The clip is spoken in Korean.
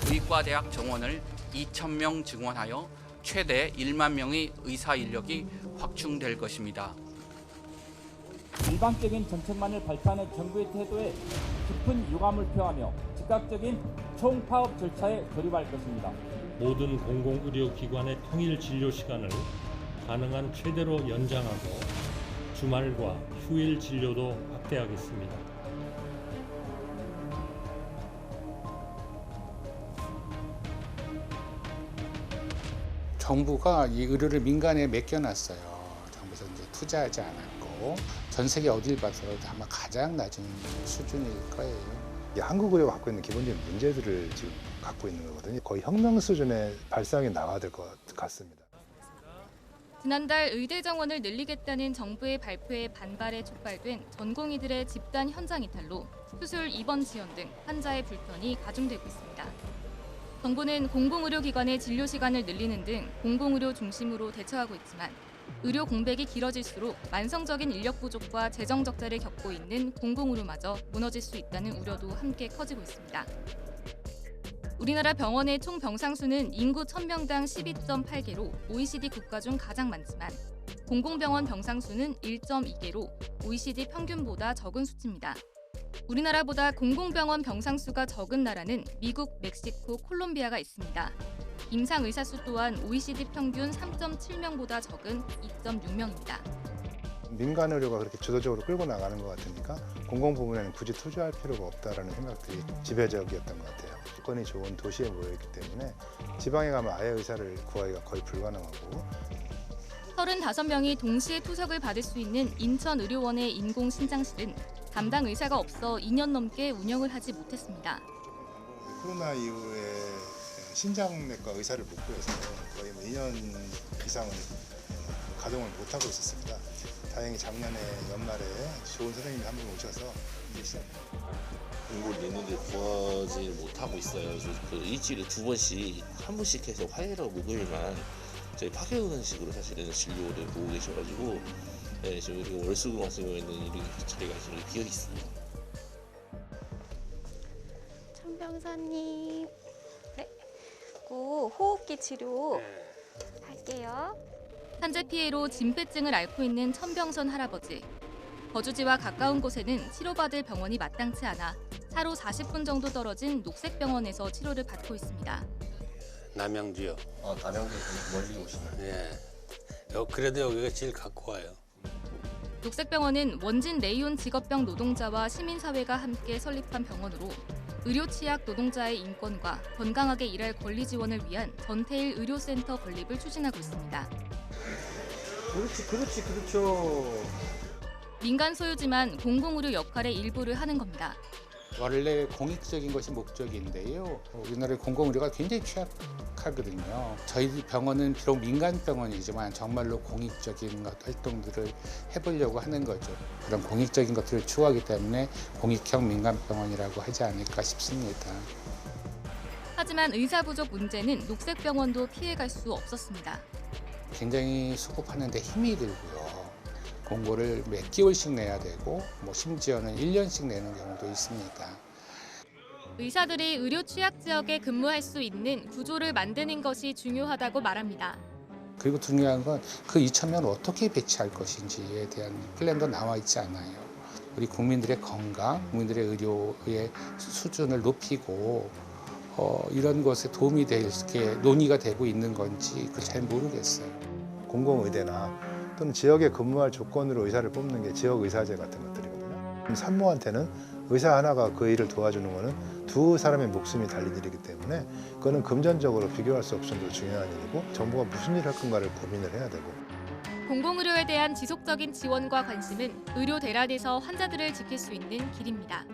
의과대학 정원을 2,000명 증원하여 최대 1만 명의 의사 인력이 확충될 것입니다. 일방적인 정책만을 발표하는 정부의 태도에 깊은 유감을 표하며 즉각적인 총파업 절차에 돌입할 것입니다. 모든 공공의료기관의 통일 진료 시간을 가능한 최대로 연장하고 주말과 휴일 진료도 확대하겠습니다. 정부가 이 의료를 민간에 맡겨놨어요. 정부에서 이제 투자하지 않았고 전 세계 어딜 봐서도 아마 가장 낮은 수준일 거예요. 한국 의료가 갖고 있는 기본적인 문제들을 지금 갖고 있는 거거든요. 거의 혁명 수준의 발상이 나와야 될 것 같습니다. 지난달 의대 정원을 늘리겠다는 정부의 발표에 반발에 촉발된 전공의들의 집단 현장 이탈로 수술 입원 지연 등 환자의 불편이 가중되고 있습니다. 정부는 공공의료기관의 진료 시간을 늘리는 등 공공의료 중심으로 대처하고 있지만 의료 공백이 길어질수록 만성적인 인력 부족과 재정 적자를 겪고 있는 공공의료마저 무너질 수 있다는 우려도 함께 커지고 있습니다. 우리나라 병원의 총 병상수는 인구 1000명당 12.8개로 OECD 국가 중 가장 많지만 공공병원 병상수는 1.2개로 OECD 평균보다 적은 수치입니다. 우리나라보다 공공병원 병상수가 적은 나라는 미국, 멕시코, 콜롬비아가 있습니다. 임상 의사 수 또한 OECD 평균 3.7명보다 적은 2.6명입니다. 민간 의료가 그렇게 주도적으로 끌고 나가는 것 같으니까 공공 부문에는 굳이 투자할 필요가 없다라는 생각들이 지배적이었던 것 같아요. 조건이 좋은 도시에 모여있기 때문에 지방에 가면 아예 의사를 구하기가 거의 불가능하고 35명이 동시에 투석을 받을 수 있는 인천의료원의 인공신장실은 담당 의사가 없어 2년 넘게 운영을 하지 못했습니다. 코로나 이후에 신장내과 의사를 못 구해서 거의 2년 이상은 가동을 못하고 있었습니다. 다행히 작년에 연말에 좋은 선생님이 한 분 오셔서 이제 시작합니다. 공고를 냈는데 구하지 못하고 있어요. 그래서 그 일주일에 2번씩 한 번씩 해서 화요일하고 목요일만 저희 파견하는 식으로 사실은 진료를 보고 계셔가지고 네, 지금 우리가 월수금화수금에는 이 자리가 지금 비어 있습니다. 천병사님, 네, 호흡기 치료 할게요. 산재 피해로 진폐증을 앓고 있는 천병선 할아버지. 거주지와 가까운 곳에는 치료받을 병원이 마땅치 않아 차로 40분 정도 떨어진 녹색병원에서 치료를 받고 있습니다. 남양주요. 남양주에서 멀리 오시나요? 예. 그래도 여기가 제일 가까워요. 녹색병원은 원진 레이온 직업병 노동자와 시민사회가 함께 설립한 병원으로 의료 취약 노동자의 인권과 건강하게 일할 권리 지원을 위한 전태일 의료센터 건립을 추진하고 있습니다. 그렇죠. 민간 소유지만 공공의료 역할의 일부를 하는 겁니다. 원래 공익적인 것이 목적인데요. 우리나라의 공공의료가 굉장히 취약하거든요. 저희 병원은 비록 민간 병원이지만 정말로 공익적인 활동들을 해보려고 하는 거죠. 그런 공익적인 것들을 추구하기 때문에 공익형 민간병원이라고 하지 않을까 싶습니다. 하지만 의사 부족 문제는 녹색병원도 피해갈 수 없었습니다. 굉장히 수급하는 데 힘이 들고요. 공고를 몇 개월씩 내야 되고 심지어는 1년씩 내는 경우도 있습니다. 의사들이 의료 취약 지역에 근무할 수 있는 구조를 만드는 것이 중요하다고 말합니다. 그리고 중요한 건 그 2,000명을 어떻게 배치할 것인지에 대한 플랜도 나와 있지 않아요. 우리 국민들의 건강, 국민들의 의료의 수준을 높이고 이런 것에 도움이 될 게 논의가 되고 있는 건지 그걸 잘 모르겠어요. 공공의대나 또는 지역에 근무할 조건으로 의사를 뽑는 게 지역의사제 같은 것들이거든요. 산모한테는 의사 하나가 그 일을 도와주는 거는 두 사람의 목숨이 달린 일이기 때문에 그거는 금전적으로 비교할 수 없을 정도로 중요한 일이고 정부가 무슨 일을 할 건가를 고민을 해야 되고 공공의료에 대한 지속적인 지원과 관심은 의료 대란에서 환자들을 지킬 수 있는 길입니다.